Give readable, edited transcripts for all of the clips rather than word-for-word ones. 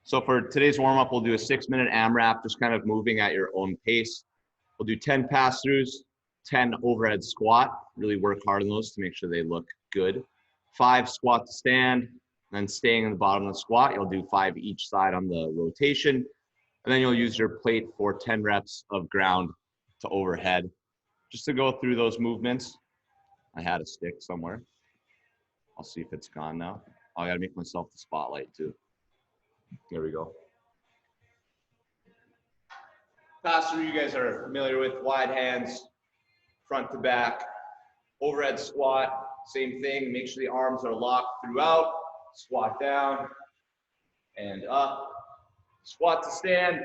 So for today's warm-up, we'll do a 6-minute AMRAP, just kind of moving at your own pace. We'll do 10 pass-throughs, 10 overhead squat. Really work hard on those to make sure they look good. 5 squat to stand, and then staying in the bottom of the squat, you'll do 5 each side on the rotation. And then you'll use your plate for 10 reps of ground to overhead. Just to go through those movements, I had a stick somewhere. I'll see if it's gone now. Oh, I gotta make myself the spotlight too. There we go. Pass through, you guys are familiar with wide hands, front to back, overhead squat, same thing. Make sure the arms are locked throughout. Squat down and up. Squat to stand.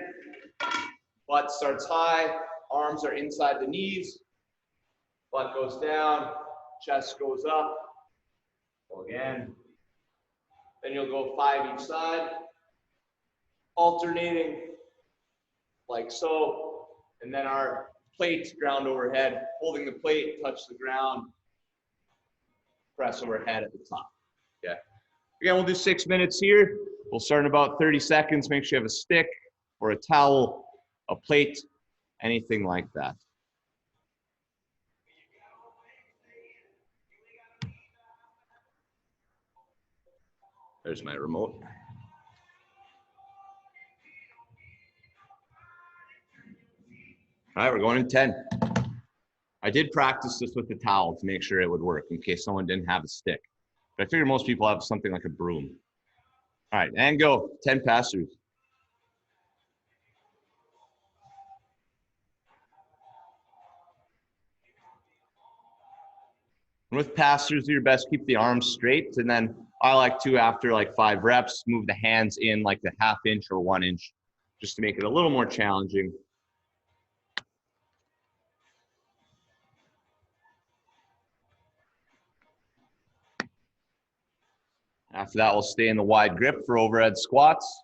Butt starts high. Arms are inside the knees. Butt goes down. Chest goes up. Go again. Then you'll go 5 each side. Alternating like so. And then our plate ground overhead. Holding the plate, touch the ground. Press overhead at the top. Okay. Again, we'll do 6 minutes here. We'll start in about 30 seconds. Make sure you have a stick or a towel, a plate, anything like that. There's my remote. All right, we're going in 10. I did practice this with the towel to make sure it would work in case someone didn't have a stick. But I figure most people have something like a broom. All right, and go. 10 pass-throughs. With pass-throughs, do your best, keep the arms straight. And then I like to, after like 5 reps, move the hands in like the 1/2 inch or 1 inch, just to make it a little more challenging. After that, we'll stay in the wide grip for overhead squats.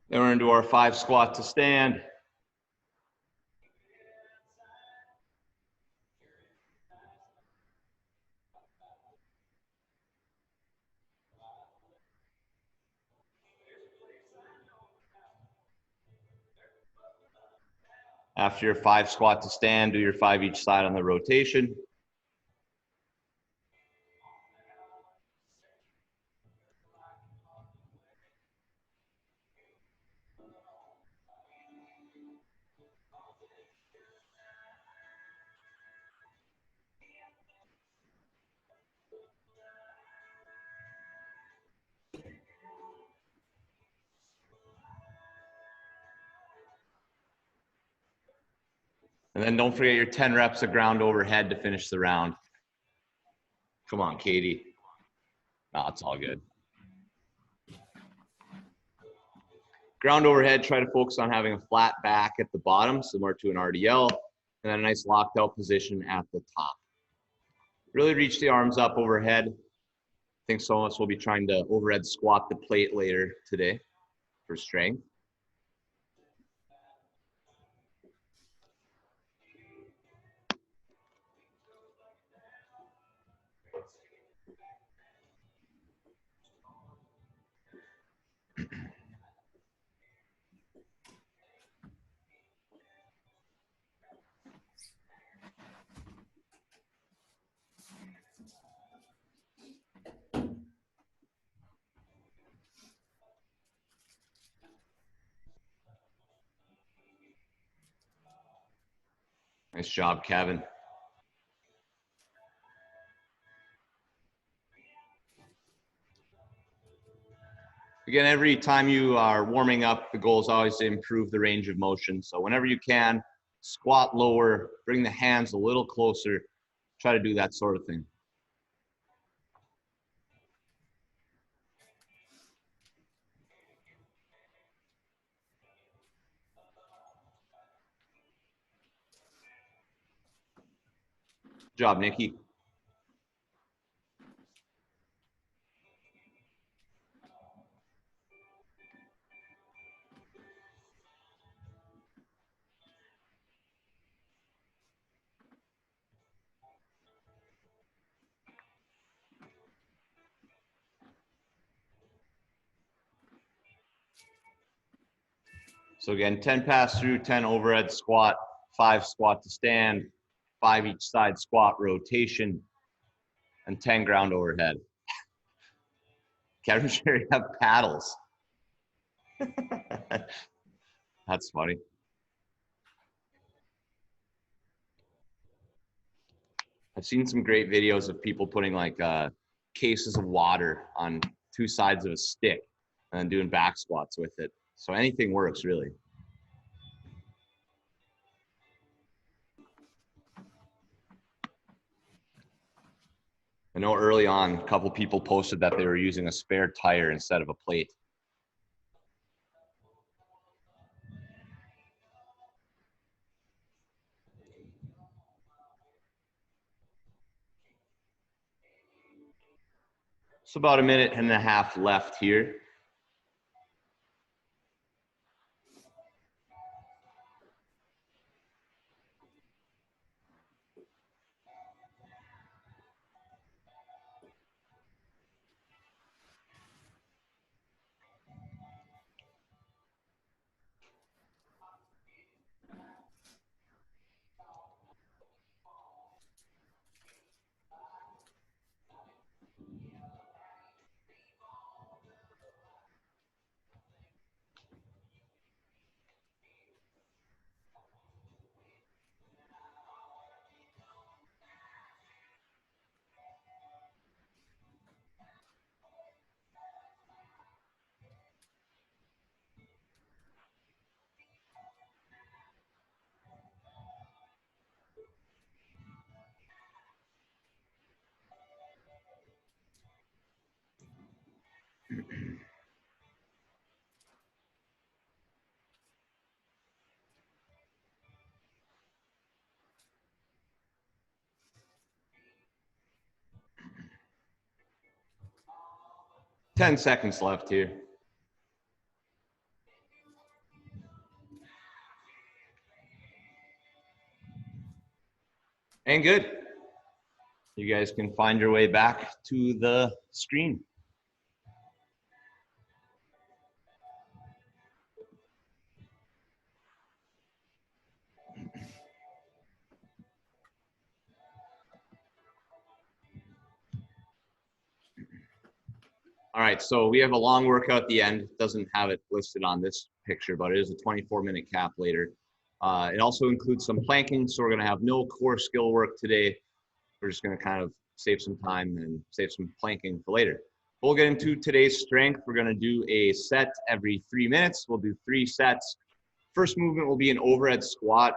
Then we're into our 5 squat to stand. After your 5 squat to stand, do your 5 each side on the rotation. And then don't forget your 10 reps of ground overhead to finish the round. Come on, Katie. No, it's all good. Ground overhead, try to focus on having a flat back at the bottom, similar to an RDL, and then a nice locked out position at the top. Really reach the arms up overhead. I think some of us will be trying to overhead squat the plate later today for strength. Nice job, Kevin. Again, every time you are warming up, the goal is always to improve the range of motion. So whenever you can, squat lower, bring the hands a little closer, try to do that sort of thing. Good job, Nikki. So again, 10 pass through, 10 overhead squat, 5 squat to stand, 5 each side squat rotation, and 10 ground overhead. Kevin Sherry have paddles. That's funny. I've seen some great videos of people putting like cases of water on 2 sides of a stick and then doing back squats with it. So anything works, really. I know early on, a couple people posted that they were using a spare tire instead of a plate. So about a minute and a half left here. Ten seconds left here. And good. You guys can find your way back to the screen. All right, so we have a long workout at the end. It doesn't have it listed on this picture, but it is a 24-minute cap later. It also includes some planking, so we're gonna have no core skill work today. We're just gonna kind of save some time and save some planking for later. We'll get into today's strength. We're gonna do a set every 3 minutes. We'll do 3 sets. First movement will be an overhead squat.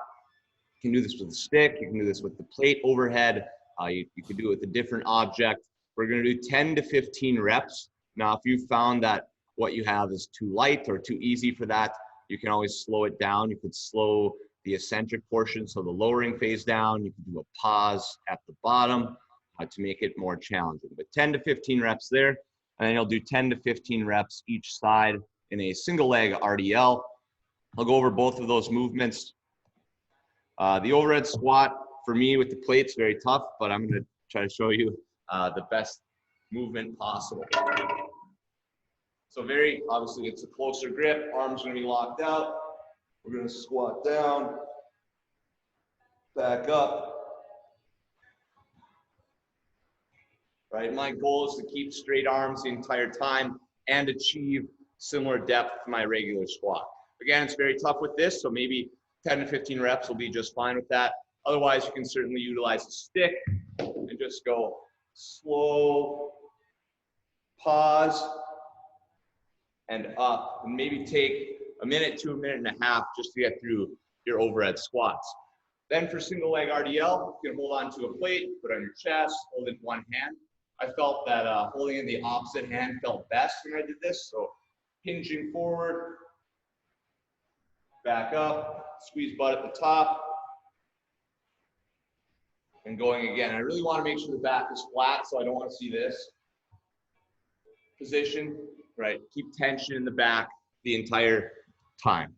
You can do this with a stick. You can do this with the plate overhead. You can do it with a different object. We're gonna do 10 to 15 reps. Now, if you found that what you have is too light or too easy for that, you can always slow it down. You could slow the eccentric portion, so the lowering phase down. You can do a pause at the bottom to make it more challenging. But 10 to 15 reps there, and then you'll do 10 to 15 reps each side in a single leg RDL. I'll go over both of those movements. The overhead squat, for me with the plate's very tough, but I'm gonna try to show you the best movement possible. So very, obviously it's a closer grip, arms gonna be locked out. We're gonna squat down, back up. Right, my goal is to keep straight arms the entire time and achieve similar depth to my regular squat. Again, it's very tough with this, so maybe 10 to 15 reps will be just fine with that. Otherwise, you can certainly utilize a stick and just go slow, pause, and up, and maybe take a minute to a minute and a half just to get through your overhead squats. Then for single leg RDL, you can hold on to a plate, put it on your chest, hold it in one hand. I felt that holding in the opposite hand felt best when I did this, so hinging forward, back up, squeeze butt at the top, And going again. I really want to make sure the back is flat, so I don't want to see this. Position, right? Keep tension in the back the entire time.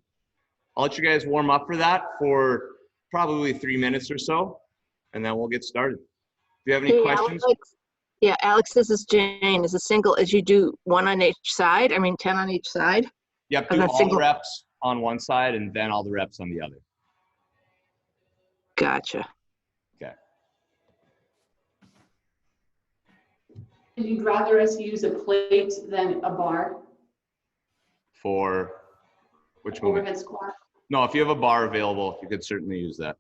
I'll let you guys warm up for that for probably 3 minutes or so, and then we'll get started. Do you have any questions? Alex, yeah, Alex, this is Jane. Is a single as you do one on each side? I mean, 10 on each side? Yep, do all the reps on one side and then all the reps on the other. Gotcha. Okay. And you'd rather us use a plate than a bar? For which movement? Overhead squat. No, if you have a bar available, you could certainly use that.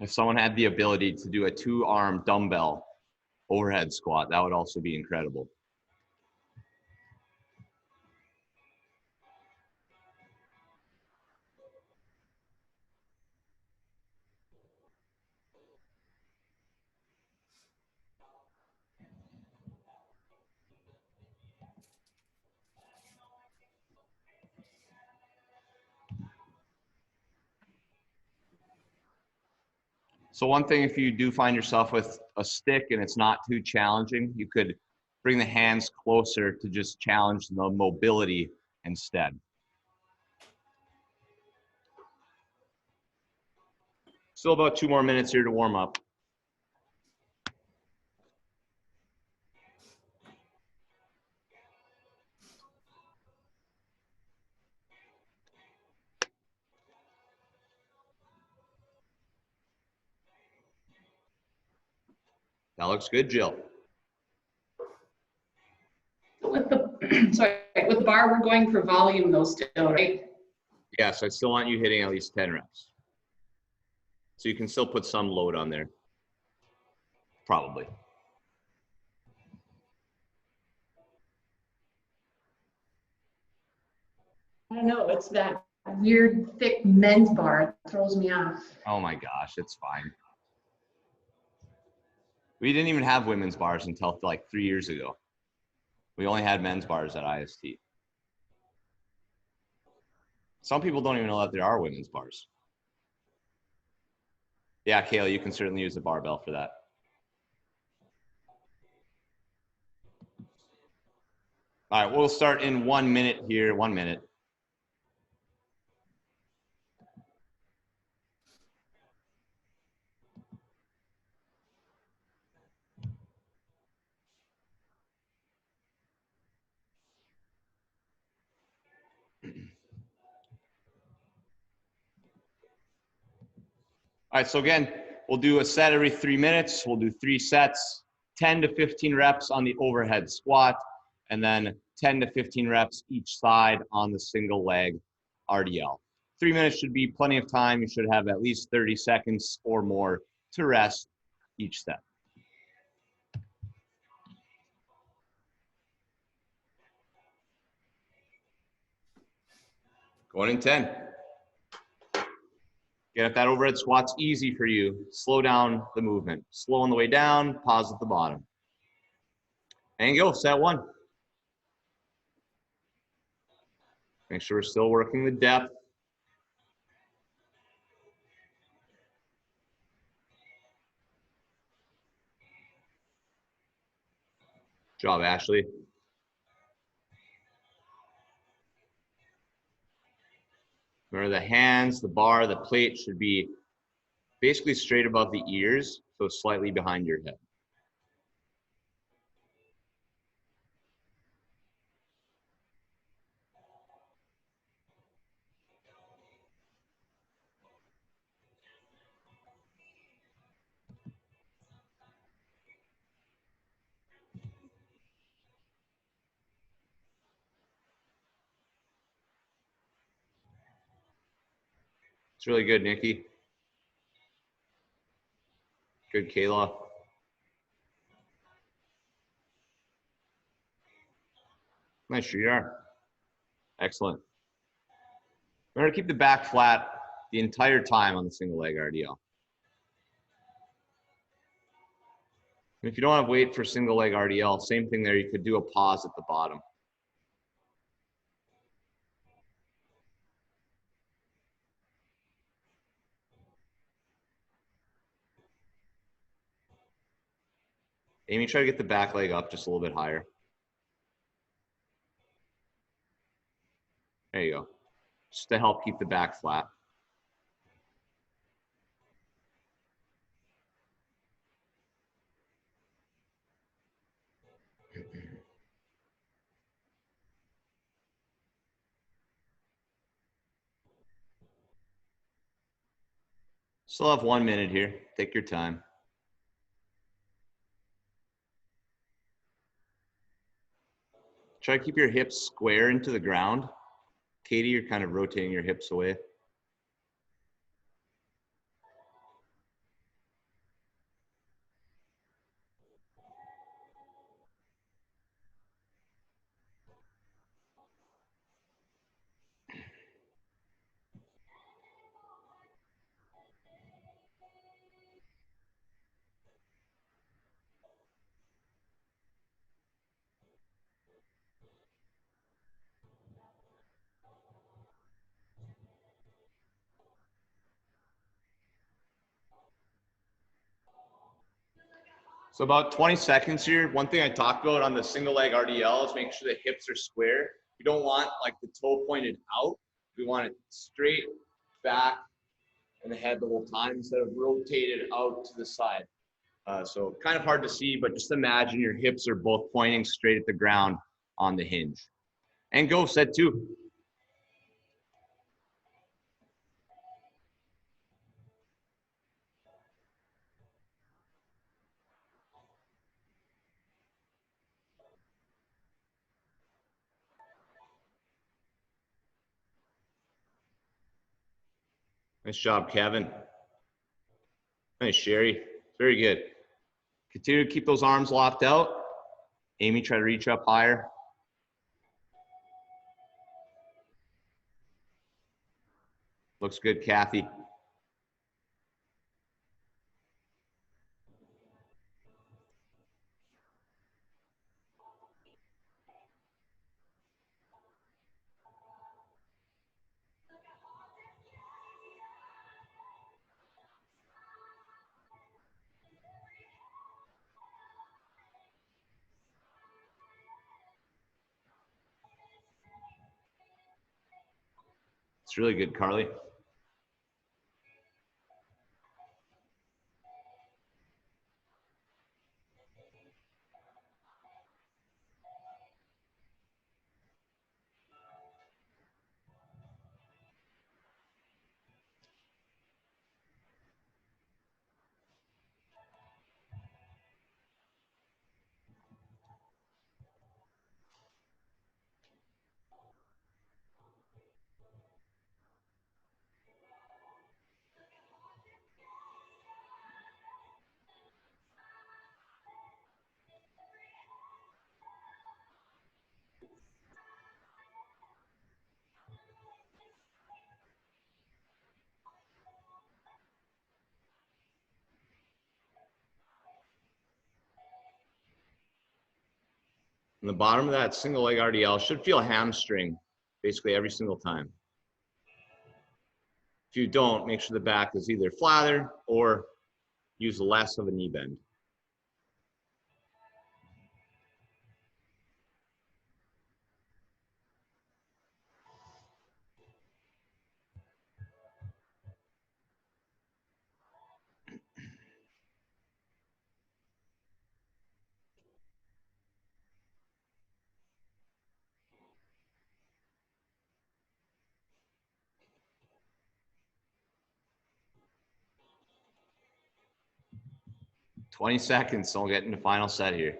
If someone had the ability to do a 2-arm dumbbell overhead squat, that would also be incredible. So one thing, if you do find yourself with a stick and it's not too challenging, you could bring the hands closer to just challenge the mobility instead. Still about 2 more minutes here to warm up. That looks good, Jill. With the, sorry, with the bar, we're going for volume though still, right? Yes, I still want you hitting at least 10 reps. So you can still put some load on there. Probably. I don't know, it's that weird thick men's bar. It throws me off. Oh my gosh, it's fine. We didn't even have women's bars until like 3 years ago. We only had men's bars at IST. Some people don't even know that there are women's bars. Yeah, Kayla, you can certainly use a barbell for that. All right, we'll start in 1 minute here, 1 minute. All right, so again, we'll do a set every 3 minutes. We'll do 3 sets, 10 to 15 reps on the overhead squat, and then 10 to 15 reps each side on the single leg RDL. 3 minutes should be plenty of time. You should have at least 30 seconds or more to rest each set. Going in 10. Again, if that overhead squat's easy for you, slow down the movement. Slow on the way down, pause at the bottom. And go, set 1. Make sure we're still working the depth. Good job, Ashley. Remember, the hands, the bar, the plate should be basically straight above the ears, so slightly behind your head. It's really good, Nikki. Good, Kayla. Nice, Sridhar. Excellent. Remember to keep the back flat the entire time on the single leg RDL. And if you don't have weight for single leg RDL, same thing there. You could do a pause at the bottom. Amy, try to get the back leg up just a little bit higher. There you go. Just to help keep the back flat. Still have 1 minute here. Take your time. Try to keep your hips square into the ground. Katie, you're kind of rotating your hips away. So about 20 seconds here. One thing I talked about on the single leg RDL is making sure the hips are square. You don't want like the toe pointed out. We want it straight back and the head the whole time instead of rotated out to the side. So kind of hard to see, but just imagine your hips are both pointing straight at the ground on the hinge. And go, set 2. Nice job, Kevin. Nice, Sherry. Very good. Continue to keep those arms locked out. Amy, try to reach up higher. Looks good, Kathy. It's really good, Carly. And the bottom of that single leg RDL should feel a hamstring basically every single time. If you don't, make sure the back is either flatter or use less of a knee bend. Twenty seconds, so we'll get into final set here.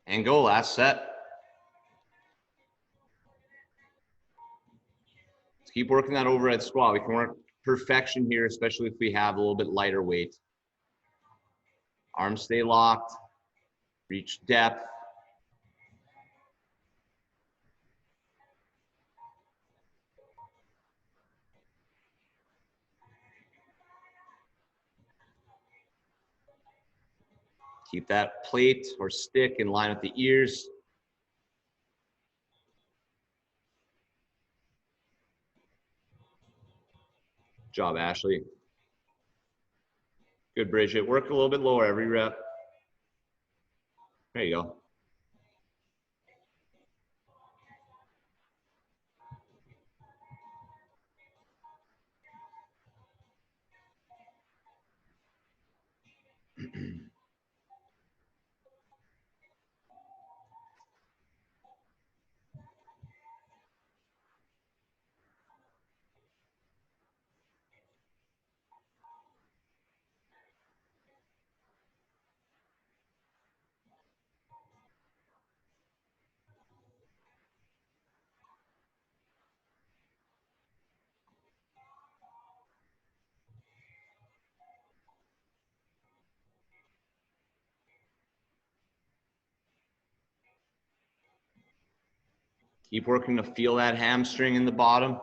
And go, last set. Let's keep working that overhead squat. We can work perfection here, especially if we have a little bit lighter weight. Arms stay locked, reach depth. Keep that plate or stick in line with the ears. Good job, Ashley. Good, Bridget. Work a little bit lower every rep. There you go. Keep working to feel that hamstring in the bottom.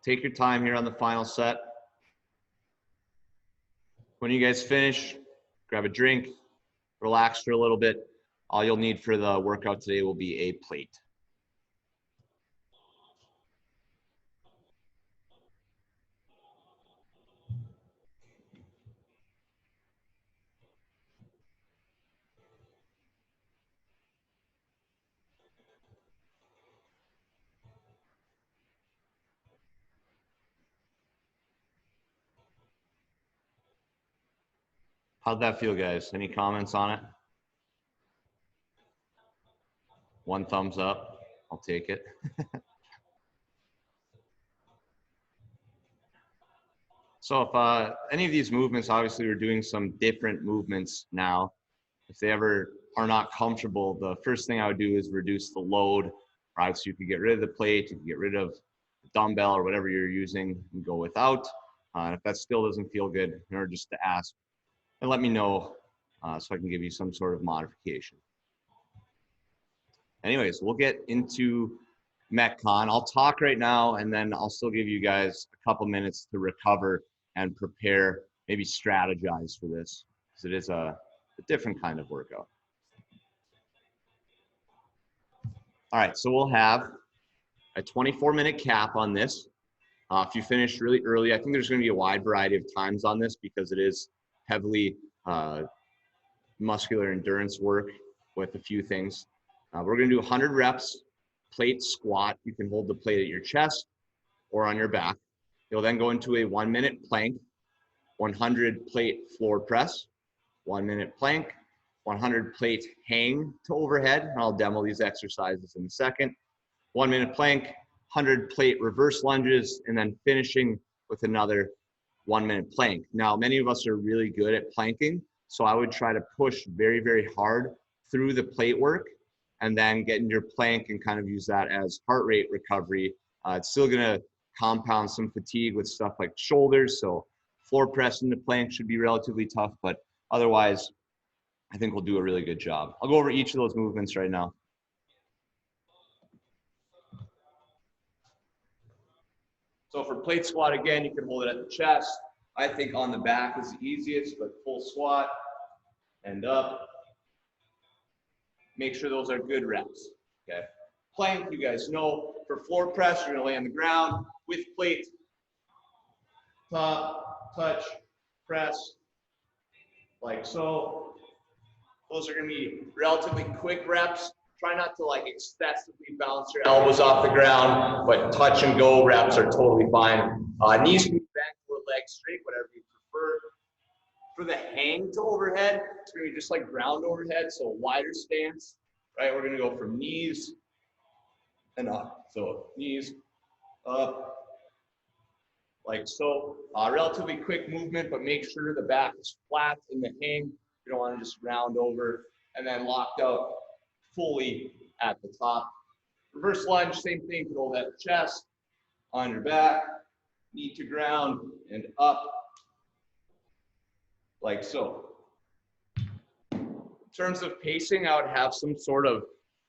Take your time here on the final set. When you guys finish, grab a drink, relax for a little bit. All you'll need for the workout today will be a plate. How'd that feel, guys? Any comments on it? One thumbs up. I'll take it. So if any of these movements, obviously we're doing some different movements now. If they ever are not comfortable, the first thing I would do is reduce the load, right? So you can get rid of the plate, you can get rid of the dumbbell or whatever you're using and go without. And if that still doesn't feel good, in order just to ask and let me know so I can give you some sort of modification. Anyways, we'll get into Metcon. I'll talk right now and then I'll still give you guys a couple minutes to recover and prepare, maybe strategize for this, because it is a different kind of workout. All right, so we'll have a 24-minute cap on this. If you finish really early, I think there's going to be a wide variety of times on this because it is heavily muscular endurance work with a few things. We're going to do 100 reps, plate squat. You can hold the plate at your chest or on your back. You'll then go into a 1-minute plank, 100 plate floor press, 1-minute plank, 100 plate hang to overhead, and I'll demo these exercises in a second. 1-minute plank, 100 plate reverse lunges, and then finishing with another 1-minute plank. Now, many of us are really good at planking, so I would try to push very, very hard through the plate work and then get into your plank and kind of use that as heart rate recovery. It's still gonna compound some fatigue with stuff like shoulders, so floor press into plank should be relatively tough, but otherwise, I think we'll do a really good job. I'll go over each of those movements right now. So for plate squat, again, you can hold it at the chest. I think on the back is the easiest, but full squat and up. Make sure those are good reps, okay? Plank, you guys know, for floor press, you're gonna lay on the ground with plate. Top, touch, press, like so. Those are gonna be relatively quick reps. Try not to like excessively bounce your elbows off the ground, but touch and go reps are totally fine. Knees can be bent or legs straight, whatever you prefer. For the hang to overhead, it's gonna be just like ground overhead, so a wider stance, right? We're gonna go from knees and up. So knees up, like so. Relatively quick movement, but make sure the back is flat in the hang. You don't wanna just round over and then locked out fully at the top. Reverse lunge, same thing, roll that chest on your back, knee to ground and up, like so. In terms of pacing, I would have some sort of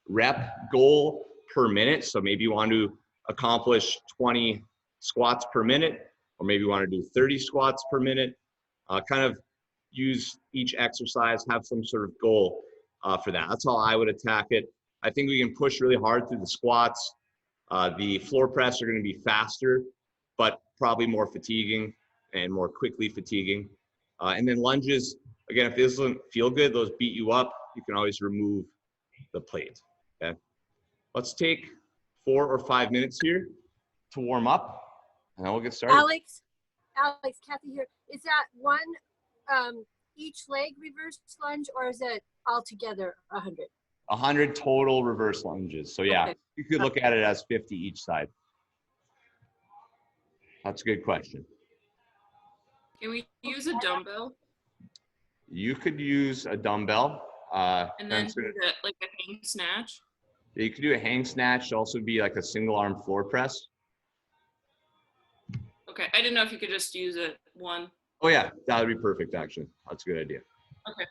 rep goal per minute. So maybe you want to accomplish 20 squats per minute, or maybe you want to do 30 squats per minute. Kind of use each exercise, have some sort of goal for that. That's how I would attack it. I think we can push really hard through the squats. The floor press are going to be faster, but probably more fatiguing and more quickly fatiguing. And then lunges, again, if this doesn't feel good, those beat you up, you can always remove the plate, okay? Let's take 4 or 5 minutes here to warm up, and then we'll get started. Alex, Kathy here. Is that one each leg reverse lunge, or is it altogether 100? 100 total reverse lunges. So yeah, Okay. you could look at it as 50 each side. That's a good question. Can we use a dumbbell? You could use a dumbbell. And then do like a hang snatch? You could do a hang snatch, also be like a single arm floor press. Okay, I didn't know if you could just use it one. Oh yeah, that would be perfect actually. That's a good idea. Okay.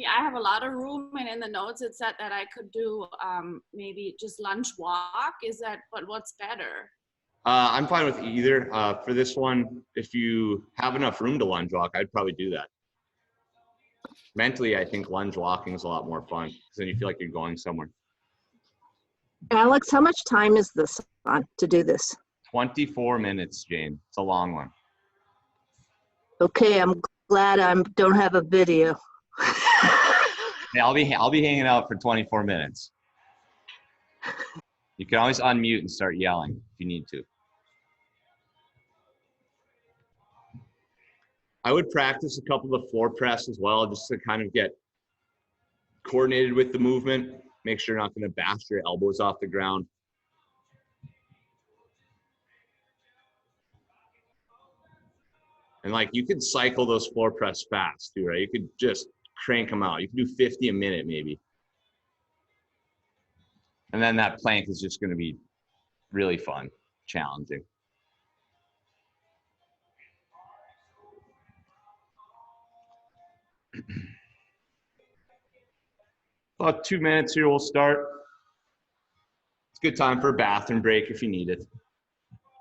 I have a lot of room, and in the notes it said that I could do maybe just lunge walk. Is that, but what's better? I'm fine with either. For this one, if you have enough room to lunge walk, I'd probably do that. Mentally, I think lunge walking is a lot more fun because then you feel like you're going somewhere. Alex, how much time is this on to do this? 24 minutes, Jane. It's a long one. Okay, I'm glad I don't have a video. Yeah, I'll be hanging out for 24 minutes. You can always unmute and start yelling if you need to. I would practice a couple of floor press as well, just to kind of get coordinated with the movement. Make sure you're not going to bash your elbows off the ground. And like you could cycle those floor press fast too, right? You could just crank them out. You can do 50 a minute maybe. And then that plank is just going to be really fun, challenging. About 2 minutes here, we'll start. It's a good time for a bathroom break if you need it.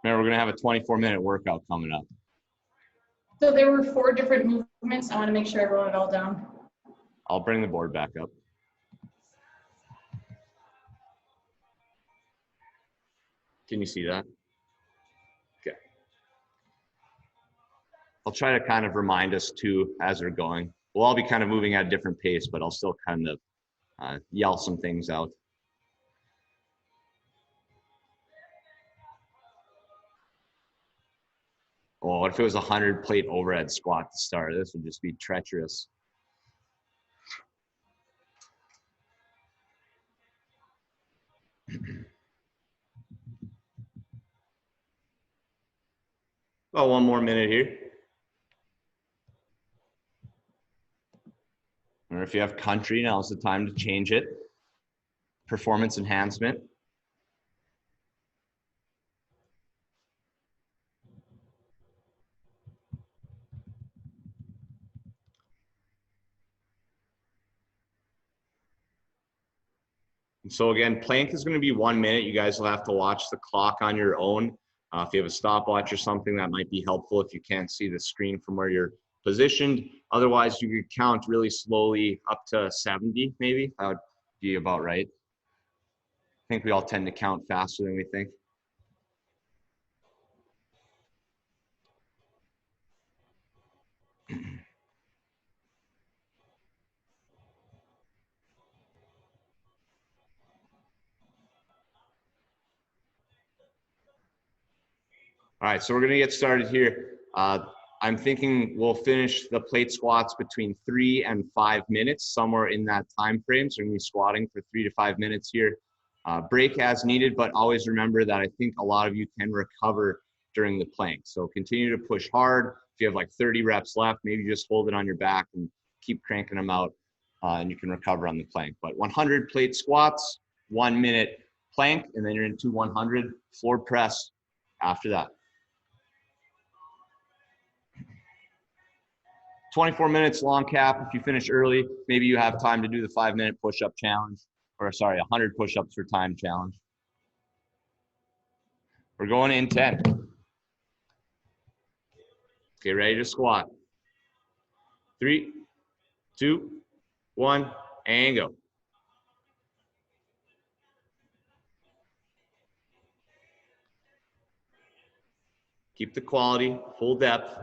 Remember, we're going to have a 24-minute workout coming up. So there were 4 different movements. I want to make sure I wrote it all down. I'll bring the board back up. Can you see that? Okay. I'll try to kind of remind us too as we're going. We'll all be kind of moving at a different pace, but I'll still kind of yell some things out. Oh, what if it was a 100 plate overhead squat to start? This would just be treacherous. About 1 more minute here. Or if you have country, now's the time to change it. Performance enhancement. So again, plank is going to be 1 minute. You guys will have to watch the clock on your own. If you have a stopwatch or something, that might be helpful if you can't see the screen from where you're positioned. Otherwise, you could count really slowly up to 70, maybe. That would be about right. I think we all tend to count faster than we think. All right, so we're gonna get started here. I'm thinking we'll finish the plate squats between 3 and 5 minutes, somewhere in that time frame. So we're gonna be squatting for 3 to 5 minutes here. Break as needed, but always remember that I think a lot of you can recover during the plank. So continue to push hard. If you have like 30 reps left, maybe just hold it on your back and keep cranking them out, and you can recover on the plank. But 100 plate squats, 1 minute plank, and then you're into 100 floor press after that. 24 minutes long cap. If you finish early, maybe you have time to do the 5-minute push-up challenge, or sorry, 100 push-ups for time challenge. We're going in 10. Okay, ready to squat. 3, 2, 1, and go. Keep the quality, full depth.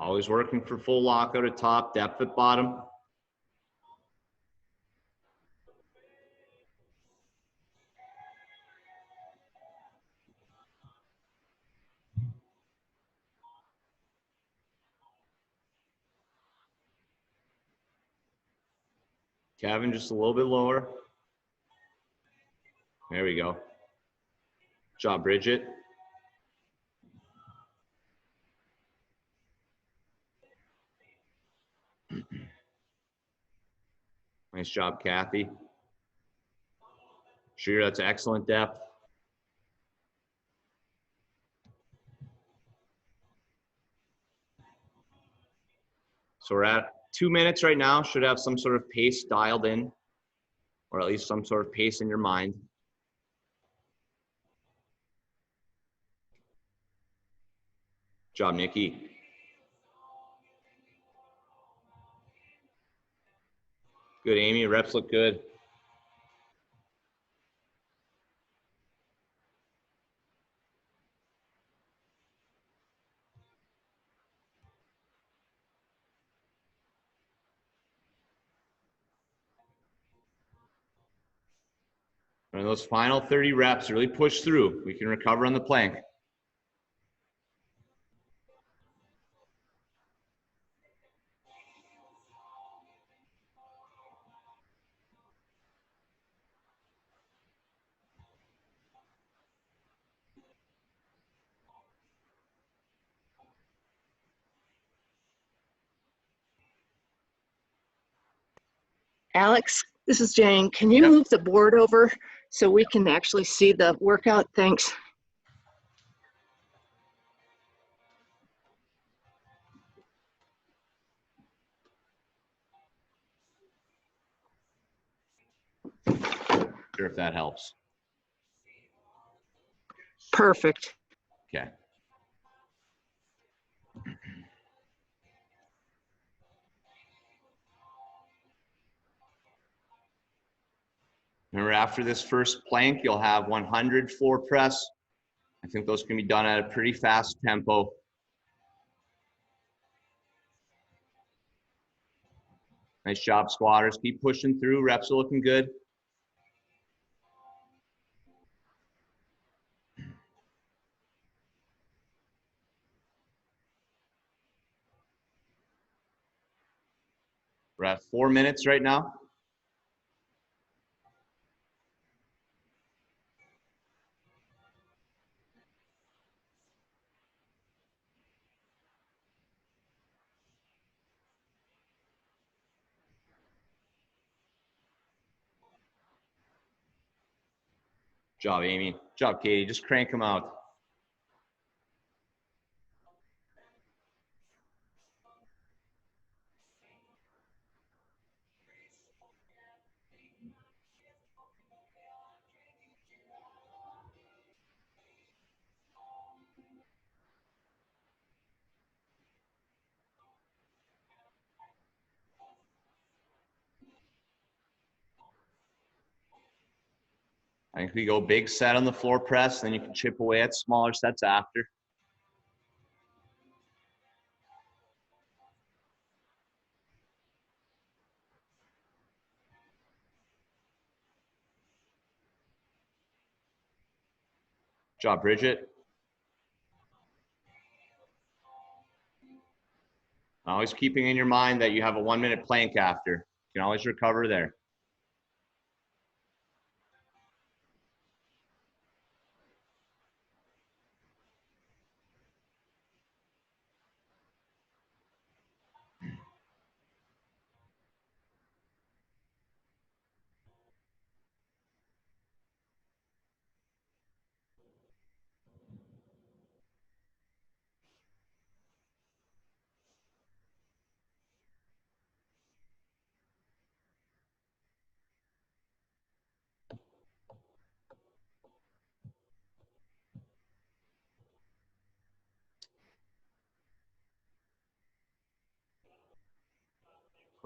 Always working for full lockout at top, depth at bottom. Kevin, just a little bit lower. There we go. Good job, Bridget. Nice job, Kathy. Sure, that's excellent depth. So we're at 2 minutes right now. Should have some sort of pace dialed in, or at least some sort of pace in your mind. Good job, Nikki. Good, Amy. Reps look good. And those final 30 reps, really push through. We can recover on the plank. Alex, this is Jane. Can you Yep. move the board over so we can actually see the workout? Thanks. Sure if that helps. Perfect. Okay. Remember, after this first plank, you'll have 100 floor press. I think those can be done at a pretty fast tempo. Nice job, squatters. Keep pushing through. Reps are looking good. We're at 4 minutes right now. Job, Amy. Job, Katie. Just crank them out. I think we go big set on the floor press, then you can chip away at smaller sets after. Job, Bridget. Always keeping in your mind that you have a 1 minute plank after. You can always recover there.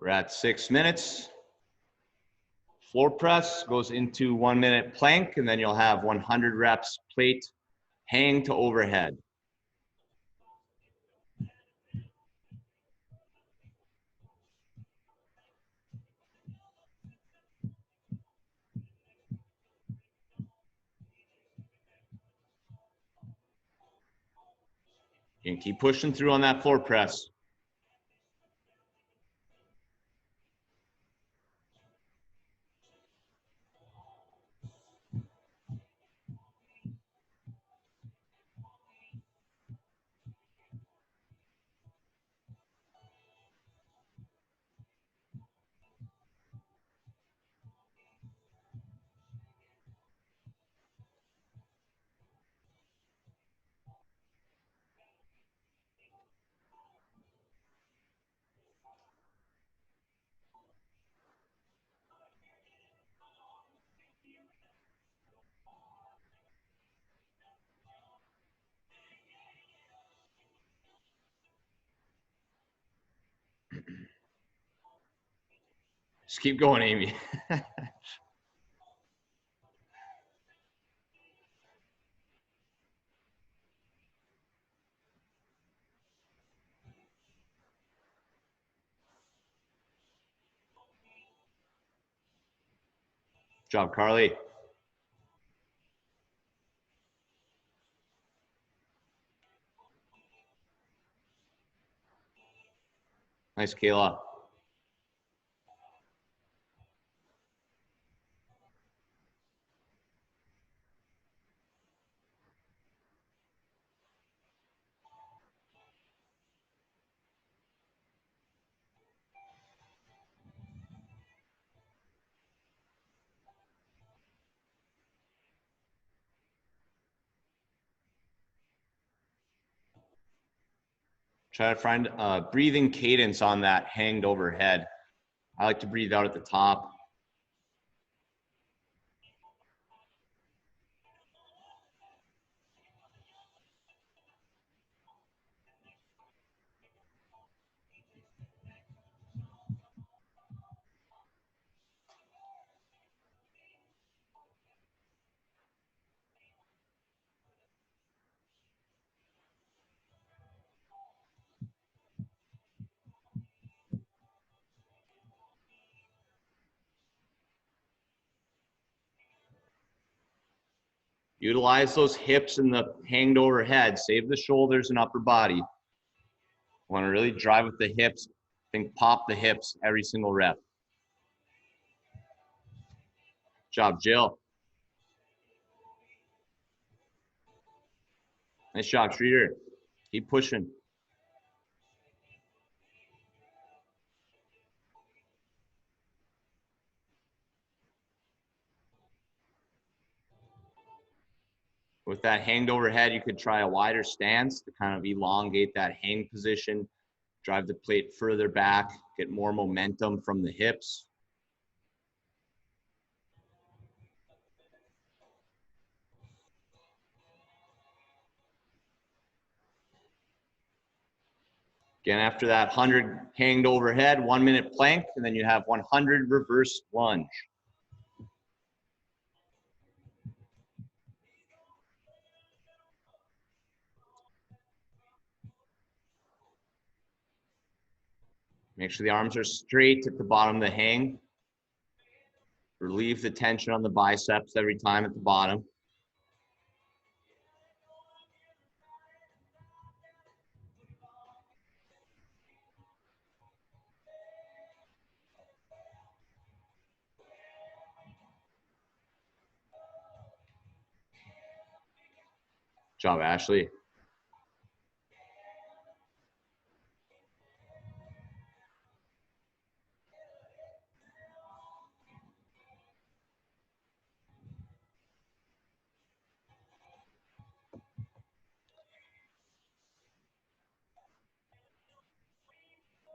We're at 6 minutes. Floor press goes into 1 minute plank, and then you'll have 100 reps plate hang to overhead. You can keep pushing through on that floor press. Just keep going, Amy. Job, Carly. Nice, Kayla. Try to find a breathing cadence on that hanged overhead. I like to breathe out at the top. Utilize those hips and the hanged overhead. Save the shoulders and upper body. Want to really drive with the hips. Think pop the hips every single rep. Job, Jill. Nice job, Streeter. Keep pushing. With that hanged overhead, you could try a wider stance to kind of elongate that hang position, drive the plate further back, get more momentum from the hips. Again, after that 100 hanged overhead, 1 minute plank, and then you have 100 reverse lunge. Make sure the arms are straight at the bottom of the hang. Relieve the tension on the biceps every time at the bottom. Good job, Ashley.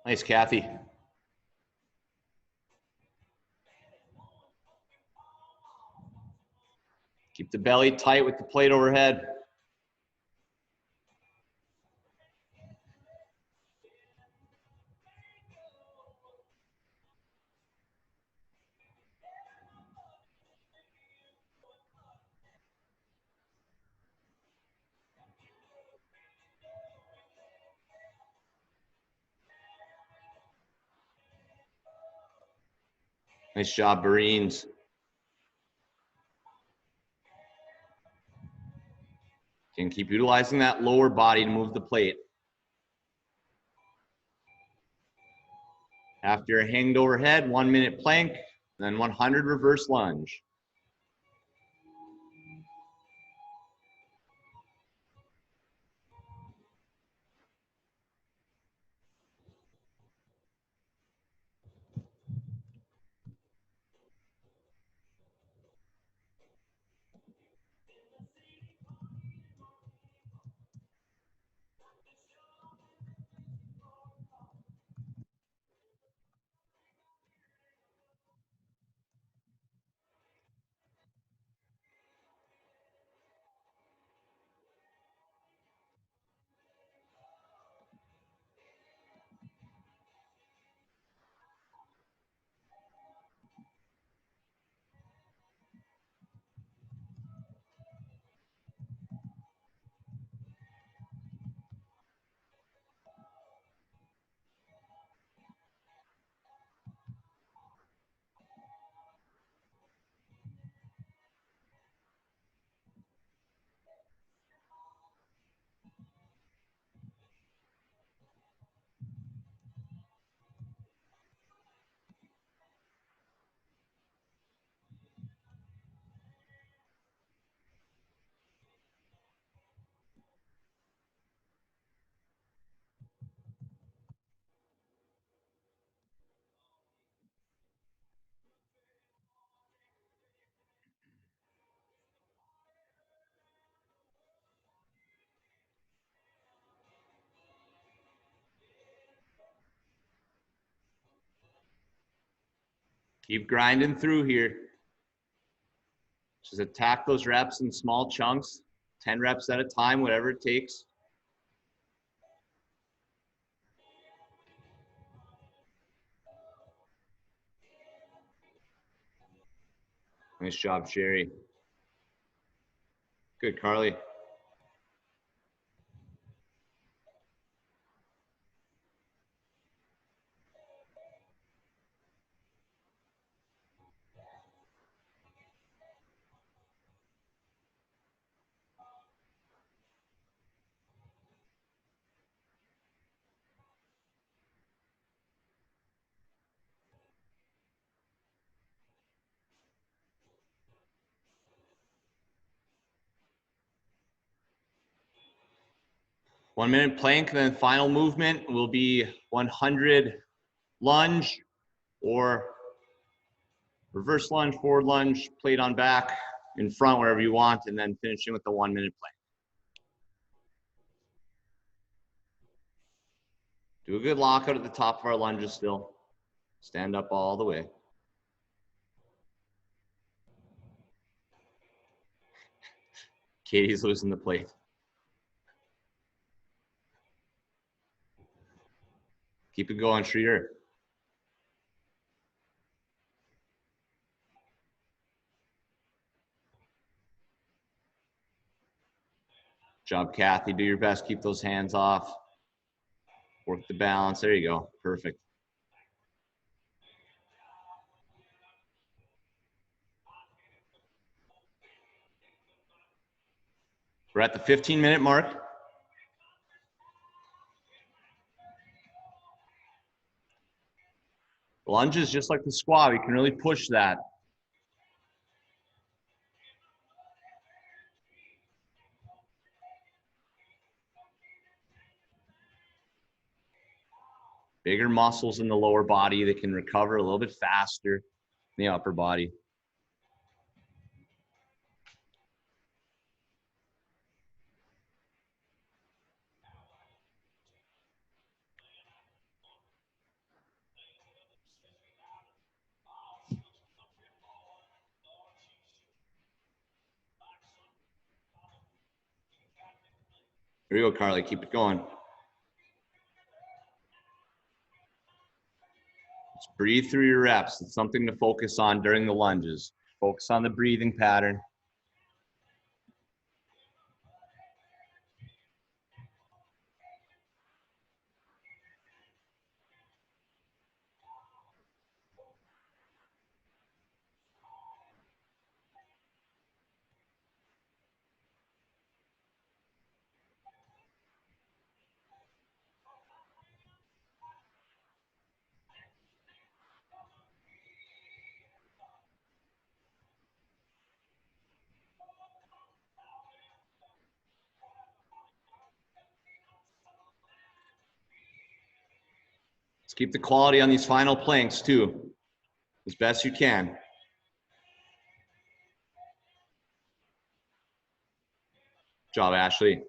Nice, Kathy. Keep the belly tight with the plate overhead. Nice job, Marines. Can keep utilizing that lower body to move the plate. After your hanged overhead, 1 minute plank, then 100 reverse lunge. Keep grinding through here. Just attack those reps in small chunks, 10 reps at a time, whatever it takes. Nice job, Sherry. Good, Carly. One minute plank, then final movement will be 100 lunge or reverse lunge, forward lunge, plate on back, in front wherever you want, and then finishing with the 1 minute plank. Do a good lockout at the top of our lunges still. Stand up all the way. Katie's losing the plate. Keep it going, Streeter. Job, Kathy. Do your best. Keep those hands off. Work the balance. There you go. Perfect. We're at the 15-minute mark. Lunges, just like the squat, we can really push that. Bigger muscles in the lower body that can recover a little bit faster in the upper body. Here we go, Carly. Keep it going. Just breathe through your reps. It's something to focus on during the lunges. Focus on the breathing pattern. Let's keep the quality on these final planks too, as best you can. Good job, Ashley. Good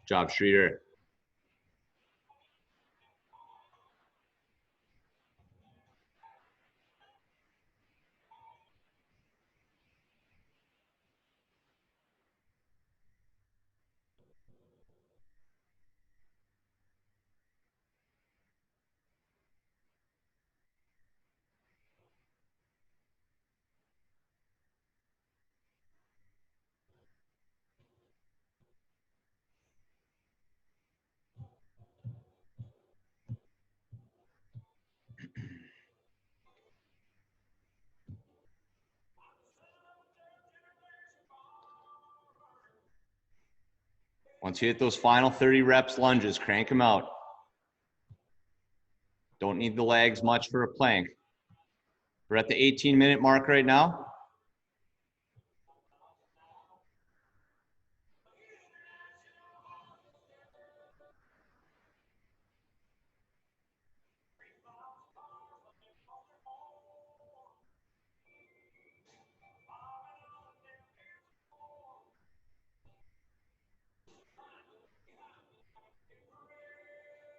job, Streeter. Once you hit those final 30 reps lunges, crank them out. Don't need the legs much for a plank. We're at the 18-minute mark right now.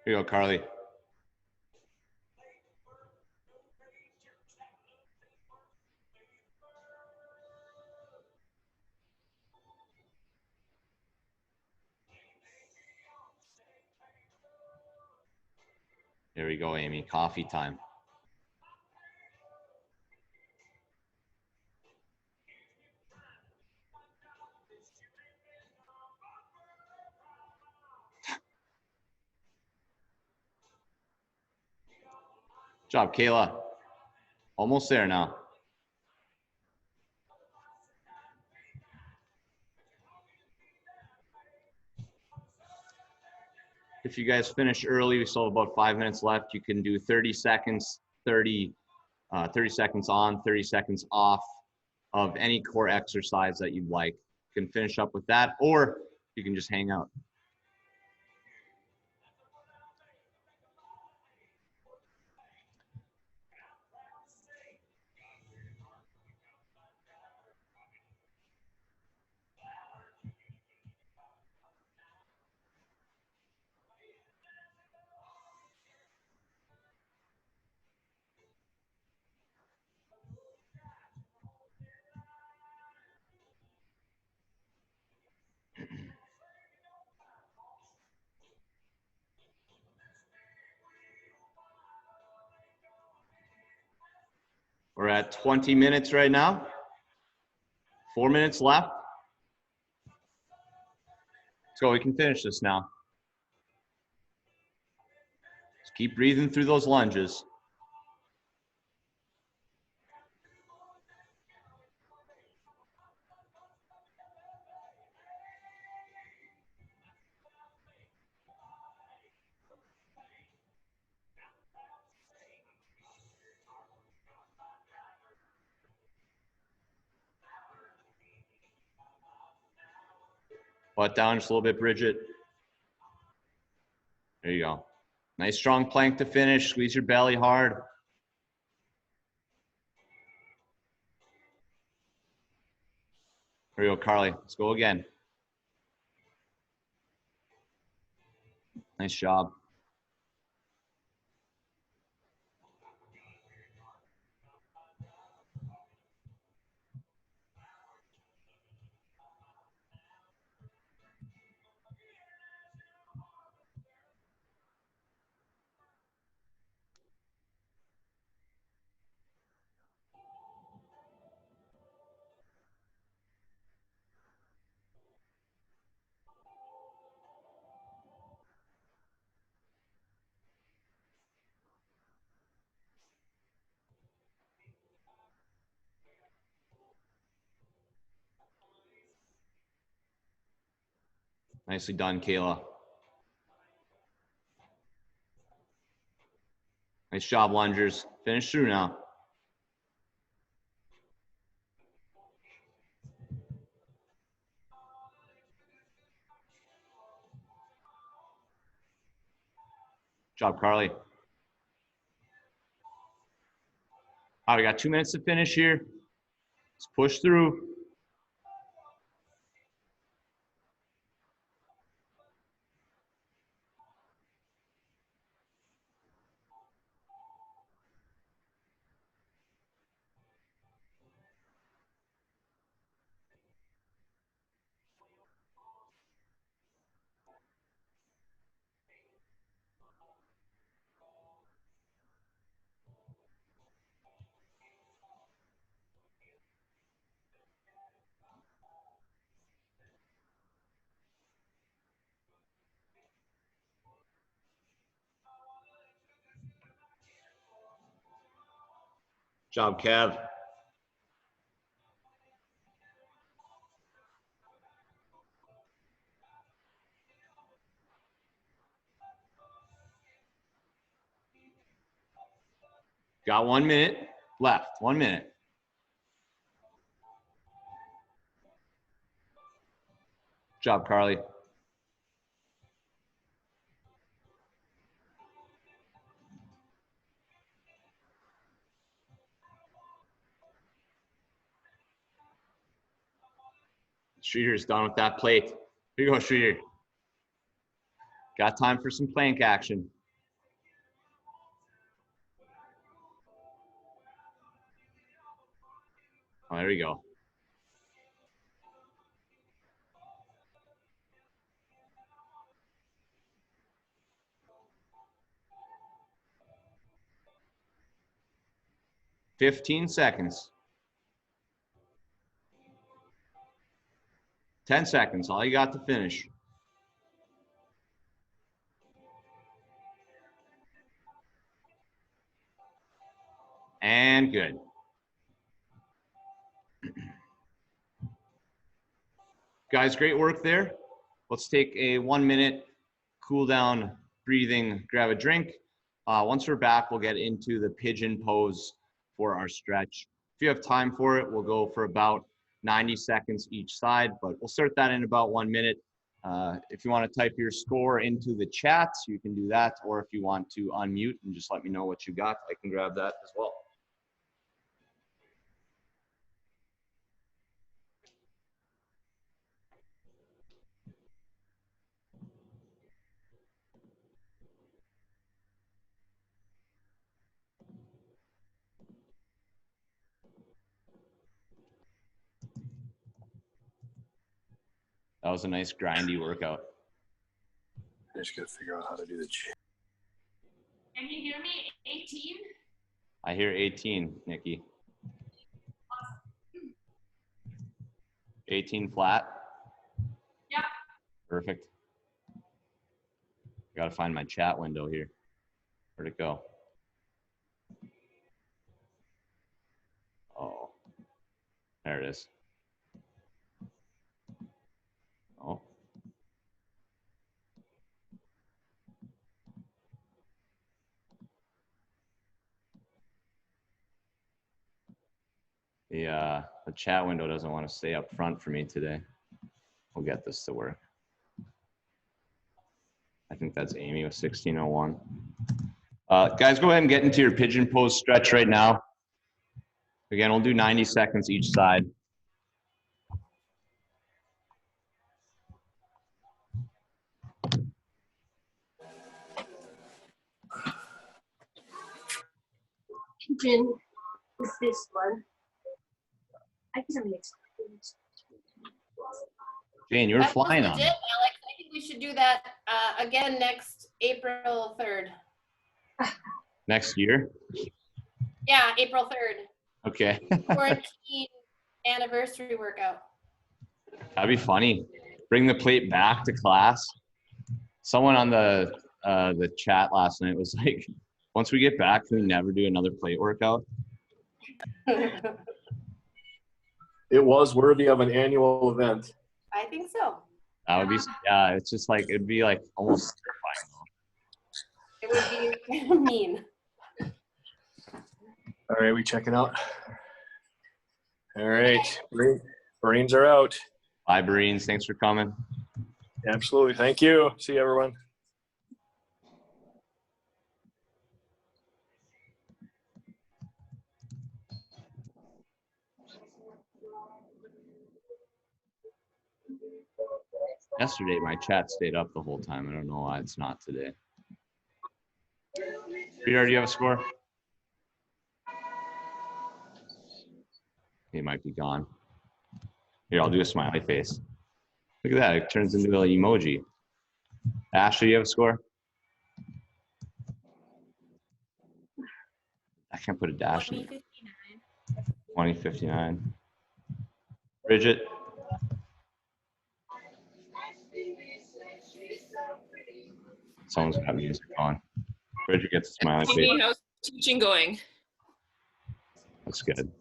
Here you go, Carly. There we go, Amy. Coffee time. Good job, Kayla. Almost there now. If you guys finish early, we still have about 5 minutes left. You can do 30 seconds, 30 seconds on, 30 seconds off. of any core exercise that you'd like. You can finish up with that, or you can just hang out. We're at 20 minutes right now. 4 minutes left. So we can finish this now. Just keep breathing through those lunges. Butt down just a little bit, Bridget. There you go. Nice strong plank to finish. Squeeze your belly hard. Here we go, Carly. Let's go again. Nice job. Nicely done, Kayla. Nice job, lungers. Finish through now. Job, Carly. All right, we got 2 minutes to finish here. Let's push through. Job, Kev. Got 1 minute left. 1 minute. Job, Carly. Streeter's done with that plate. Here you go, Streeter. Got time for some plank action. Oh, there we go. $15 seconds. 10 seconds, all you got to finish. And good. Guys, great work there. Let's take a 1 minute cool down, breathing, grab a drink. Once we're back, we'll get into the pigeon pose for our stretch. If you have time for it, we'll go for about 90 seconds each side, but we'll start that in about 1 minute. If you want to type your score into the chat, you can do that. Or if you want to unmute and just let me know what you got, I can grab that as well. That was a nice grindy workout. I just gotta figure out how to do the chat. Can you hear me? 18? I hear 18, Nikki. 18 flat? Yeah. Perfect. Gotta find my chat window here. Where'd it go? Oh, there it is. Oh. The chat window doesn't want to stay up front for me today. We'll get this to work. I think that's Amy with 1601. Guys, go ahead and get into your pigeon pose stretch right now. Again, we'll do 90 seconds each side. Pigeon is this one. I guess I'm mixed. Jane, you're That was flying on legit, it. Alex. I think we should do that again next April 3rd. Next year? Yeah, April 3rd. Okay. Quarantine anniversary workout. That'd be funny. Bring the plate back to class. Someone on the chat last night was like, once we get back, can we never do another plate workout? It was worthy of an annual event. I think so. That would be, yeah, it's just like, it'd be like almost terrifying. It would be mean. All right, we checking out. All right, Marines are out. Bye, Marines. Thanks for coming. Absolutely. Thank you. See you, everyone. Yesterday, my chat stayed up the whole time. I don't know why it's not today. Peter, do you have a score? He might be gone. Here, I'll do a smiley face. Look at that. It turns into an emoji. Ashley, you have a score? I can't put a dash in it. 2059. Bridget? Someone's got music on. Bridget gets a smiley face. Amy, how's teaching going? That's good.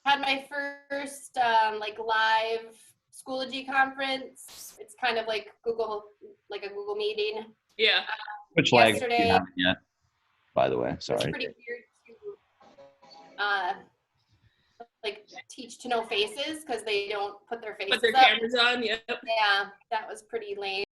Had my first like live Schoology conference. It's kind of like a Google meeting. Yeah. Which leg do yesterday. you haven't yet? By the way, It's sorry. pretty weird to like teach to no faces because they don't put their faces Put their up. cameras on, yep. Yeah, that was pretty lame.